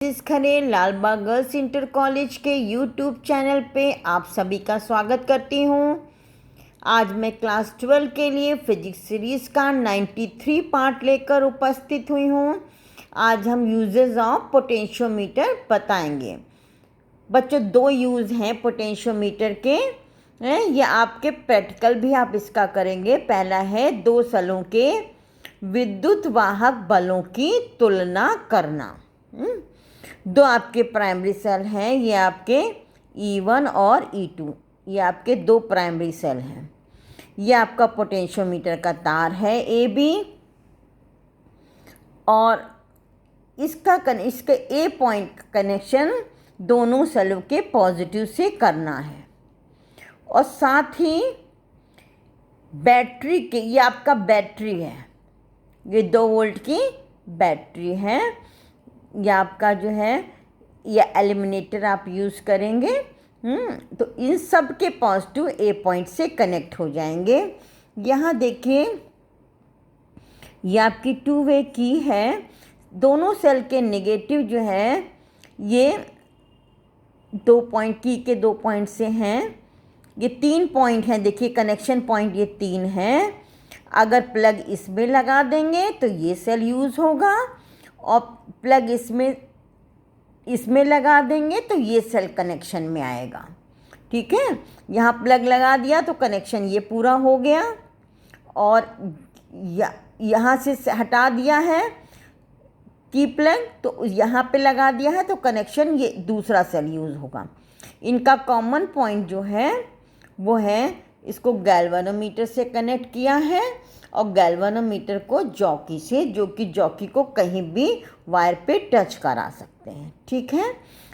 इस खरे लाल बाग girls inter college के YouTube channel पे आप सभी का स्वागत करती हूँ। आज मैं क्लास 12 के लिए फिजिक्स सीरीज़ का 93 पार्ट लेकर उपस्थित हुई हूँ। आज हम यूजेस ऑफ पोटेंशियोमीटर बताएंगे। बच्चों, दो यूज़ हैं पोटेंशियोमीटर के, ये आपके प्रैक्टिकल भी आप इसका करेंगे। पहला है दो सेलों के विद्युत वाहक बलों की तुलना करना। दो आपके प्राइमरी सेल हैं, ये आपके E1 और E2, ये आपके दो प्राइमरी सेल हैं। ये आपका पोटेंशियोमीटर का तार है AB, और इसका A पॉइंट कनेक्शन दोनों सेलों के पॉजिटिव से करना है। और साथ ही बैटरी के, ये आपका बैटरी है, ये 2 वोल्ट की बैटरी है। ये आपका जो है ये एलिमिनेटर आप यूज़ करेंगे। तो इन सब के पॉजिटिव A पॉइंट से कनेक्ट हो जाएंगे। यहाँ देखिए, ये आपकी 2 वे की है। दोनों सेल के नेगेटिव जो है ये 2 पॉइंट की के 2 पॉइंट से हैं। ये 3 पॉइंट हैं, देखिए कनेक्शन पॉइंट ये 3 हैं। अगर प्लग इसमें लगा देंगे तो ये सेल यूज़ होगा, और प्लग इसमें लगा देंगे तो ये सेल कनेक्शन में आएगा। ठीक है, यहाँ प्लग लगा दिया तो कनेक्शन ये पूरा हो गया, और यहाँ से हटा दिया है की प्लग, तो यहाँ पे लगा दिया है तो कनेक्शन ये दूसरा सेल यूज़ होगा। इनका कॉमन पॉइंट जो है वो है, इसको गैल्वेनोमीटर से कनेक्ट किया है, और गैल्वेनोमीटर को जॉकी से, जो कि जॉकी को कहीं भी वायर पे टच करा सकते हैं। ठीक है,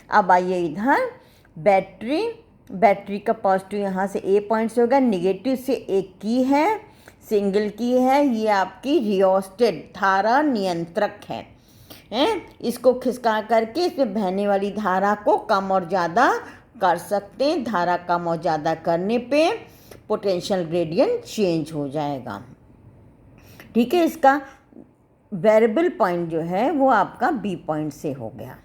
अब आइए इधर बैटरी का पॉजिटिव यहाँ से A पॉइंट से होगा, निगेटिव से एक की है, सिंगल की है। ये आपकी रियोस्टेट धारा नियंत्रक है। इसको खिसका करके इसमें बहने वाली धारा को कम और ज़्यादा कर सकते हैं। धारा कम और ज़्यादा करने पे पोटेंशियल ग्रेडियंट चेंज हो जाएगा। ठीक है, इसका वेरिएबल पॉइंट जो है वो आपका B पॉइंट से हो गया।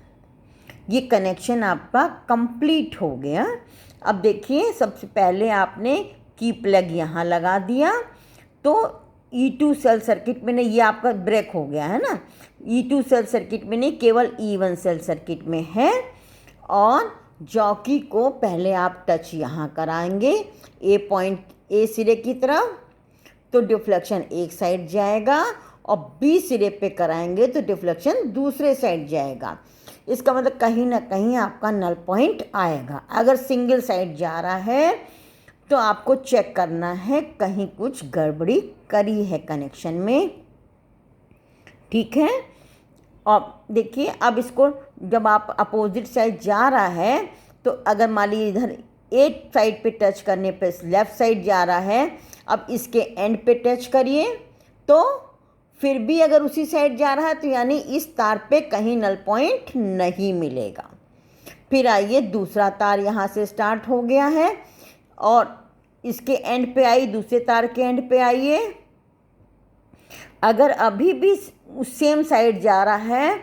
ये कनेक्शन आपका कंप्लीट हो गया। अब देखिए, सबसे पहले आपने की प्लग यहाँ लगा दिया तो E2 सेल सर्किट में नहीं, ये आपका ब्रेक हो गया है ना। E2 सेल सर्किट में नहीं, केवल E1 सेल सर्किट में है। और जॉकी को पहले आप टच यहाँ कराएंगे A पॉइंट, A सिरे की तरफ, तो डिफ्लेक्शन एक साइड जाएगा, और B सिरे पे कराएंगे तो डिफ्लेक्शन दूसरे साइड जाएगा। इसका मतलब कहीं ना कहीं आपका नल पॉइंट आएगा। अगर सिंगल साइड जा रहा है तो आपको चेक करना है कहीं कुछ गड़बड़ी करी है कनेक्शन में। ठीक है, और देखिए, अब इसको जब आप अपोजिट साइड जा रहा है तो अगर मान लीजिए इधर एक साइड पे टच करने पे लेफ़्ट साइड जा रहा है, अब इसके एंड पे टच करिए तो फिर भी अगर उसी साइड जा रहा है तो यानी इस तार पे कहीं नल पॉइंट नहीं मिलेगा। फिर आइए, दूसरा तार यहाँ से स्टार्ट हो गया है और इसके एंड पे आई, दूसरे तार के एंड पे आइए। अगर अभी भी सेम साइड जा रहा है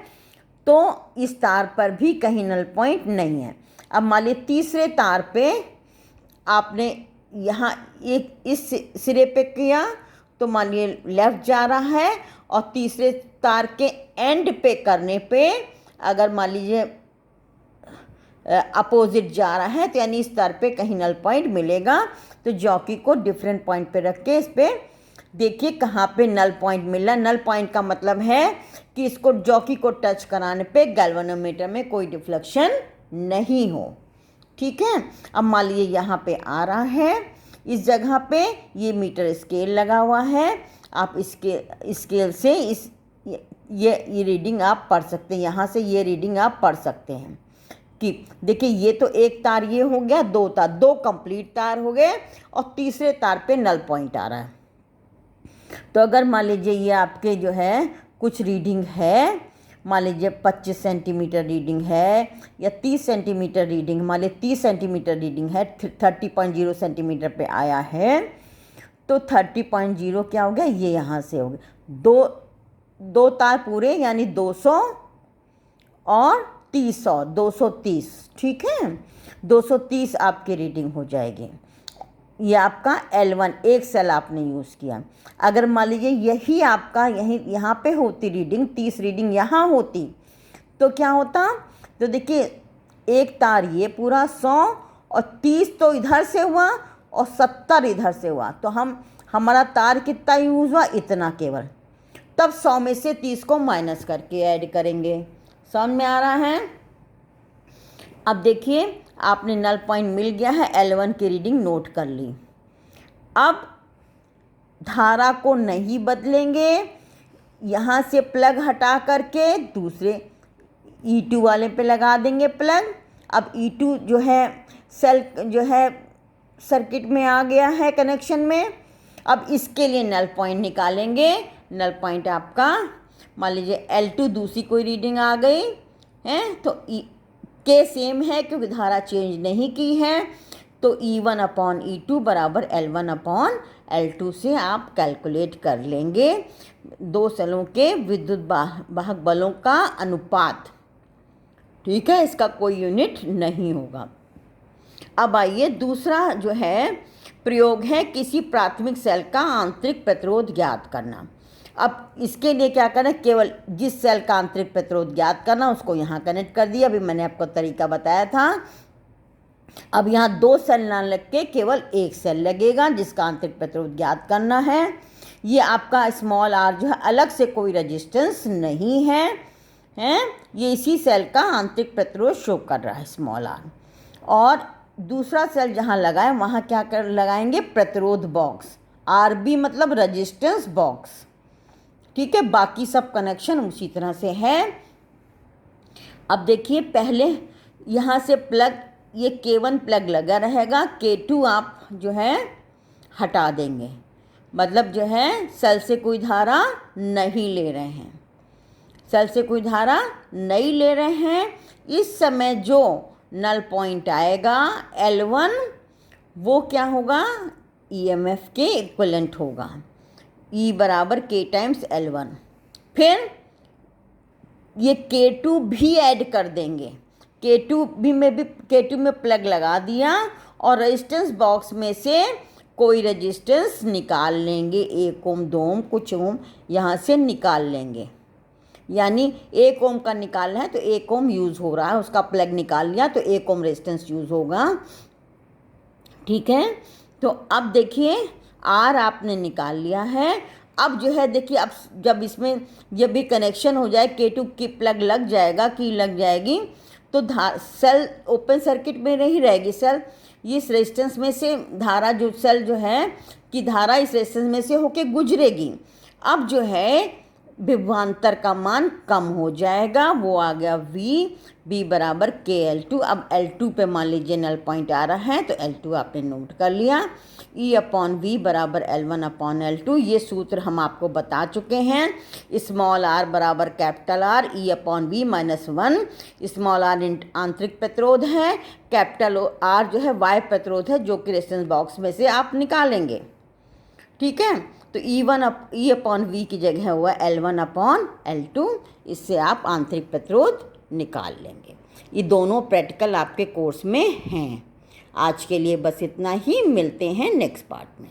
तो इस तार पर भी कहीं नल पॉइंट नहीं है। अब मान लीजिए तीसरे तार पे आपने यहाँ एक इस सिरे पे किया तो मान लीजिए लेफ़्ट जा रहा है, और तीसरे तार के एंड पे करने पे अगर मान लीजिए अपोजिट जा रहा है तो यानी इस तार पे कहीं नल पॉइंट मिलेगा। तो जॉकी को डिफरेंट पॉइंट पे रख के इस पे देखिए कहाँ पे नल पॉइंट मिला। नल पॉइंट का मतलब है कि इसको जॉकी को टच कराने पे गैल्वेनोमीटर में कोई डिफ्लेक्शन नहीं हो। ठीक है, अब मान लीजिए यहाँ पे आ रहा है, इस जगह पे ये मीटर स्केल लगा हुआ है। आप स्केल से ये रीडिंग आप पढ़ सकते हैं, यहाँ से ये रीडिंग आप पढ़ सकते हैं कि देखिए ये तो एक तार ये हो गया, दो तार, दो कंप्लीट तार हो गए, और तीसरे तार पे नल पॉइंट आ रहा है। तो अगर मान लीजिए ये आपके जो है कुछ रीडिंग है, मान लीजिए 25 सेंटीमीटर रीडिंग है या 30 सेंटीमीटर रीडिंग, मान लीजिए 30 सेंटीमीटर रीडिंग है, 30.0 सेंटीमीटर पे आया है, तो 30.0 क्या हो गया, ये यहाँ से हो गया दो तार पूरे यानी 200 और 230, ठीक है, 230 आपकी रीडिंग हो जाएगी। ये आपका L1 एक सेल आपने यूज़ किया। अगर मान लीजिए यही आपका यहाँ पे होती रीडिंग, 30 रीडिंग यहाँ होती तो क्या होता, तो देखिए एक तार ये पूरा 100 और 30 तो इधर से हुआ और 70 इधर से हुआ, तो हमारा तार कितना यूज़ हुआ, इतना केवल। तब 100 में से 30 को माइनस करके ऐड करेंगे। समझ में आ रहा है? अब देखिए आपने नल पॉइंट मिल गया है, L1 की रीडिंग नोट कर ली। अब धारा को नहीं बदलेंगे, यहाँ से प्लग हटा करके दूसरे E2 वाले पे लगा देंगे प्लग। अब E2 जो है सेल जो है सर्किट में आ गया है कनेक्शन में। अब इसके लिए नल पॉइंट निकालेंगे। नल पॉइंट आपका मान लीजिए L2 दूसरी कोई रीडिंग आ गई है तो के सेम है क्योंकि धारा चेंज नहीं की है, तो E1 अपॉन E2 बराबर L1 अपॉन L2 से आप कैलकुलेट कर लेंगे दो सेलों के विद्युत वाहक बलों का अनुपात। ठीक है, इसका कोई यूनिट नहीं होगा। अब आइए दूसरा जो है प्रयोग है किसी प्राथमिक सेल का आंतरिक प्रतिरोध ज्ञात करना। अब इसके लिए क्या करना, केवल जिस सेल का आंतरिक प्रतिरोध ज्ञात करना उसको यहाँ कनेक्ट कर दिया। अभी मैंने आपको तरीका बताया था। अब यहाँ दो सेल ना लग के केवल एक सेल लगेगा जिसका आंतरिक प्रतिरोध ज्ञात करना है। ये आपका स्मॉल आर जो है अलग से कोई रेजिस्टेंस नहीं है, ये इसी सेल का आंतरिक प्रतिरोध शो कर रहा है स्मॉल आर। और दूसरा सेल जहाँ लगाए वहाँ क्या कर लगाएंगे, प्रतिरोध बॉक्स, आरबी मतलब रेजिस्टेंस बॉक्स। ठीक है, बाकी सब कनेक्शन उसी तरह से है। अब देखिए पहले यहाँ से प्लग, ये K1 प्लग लगा रहेगा, K2 आप जो है हटा देंगे, मतलब जो है सेल से कोई धारा नहीं ले रहे हैं, सेल से कोई धारा नहीं ले रहे हैं। इस समय जो नल पॉइंट आएगा L1 वो क्या होगा, EMF के इक्विवेलेंट होगा, E बराबर K टाइम्स L1। फिर ये K2 भी ऐड कर देंगे, K2 में प्लग लगा दिया और रेजिस्टेंस बॉक्स में से कोई रेजिस्टेंस निकाल लेंगे, 1 ओम 2 ओम कुछ ओम यहाँ से निकाल लेंगे। यानी 1 ओम का निकालना है तो 1 ओम यूज़ हो रहा है, उसका प्लग निकाल लिया तो 1 ओम रेजिस्टेंस यूज़ होगा। ठीक है, तो अब देखिए आर आपने निकाल लिया है। अब जो है देखिए, अब जब इसमें जब भी कनेक्शन हो जाए K2 की प्लग लग जाएगा, की लग जाएगी, तो सेल ओपन सर्किट में नहीं रहेगी। सेल इस रेजिस्टेंस में से धारा जो सेल जो है कि धारा इस रेजिस्टेंस में से होके गुजरेगी। अब जो है विभवांतर का मान कम हो जाएगा, वो आ गया V बराबर KL2। अब L2 पे मान लीजिए नल पॉइंट आ रहा है तो L2 आपने नोट कर लिया। E अपॉन V बराबर L1 अपॉन L2, ये सूत्र हम आपको बता चुके हैं। स्मॉल r बराबर capital R, E upon V -1। Small r आंतरिक प्रतिरोध है, कैपिटल R जो है वाय प्रतिरोध है जो कि रेजिस्टेंस बॉक्स में से आप निकालेंगे। ठीक है, तो E अपॉन V की जगह हुआ L1 अपॉन L2, इससे आप आंतरिक प्रतिरोध निकाल लेंगे। ये दोनों प्रैक्टिकल आपके कोर्स में हैं। आज के लिए बस इतना ही, मिलते हैं नेक्स्ट पार्ट में।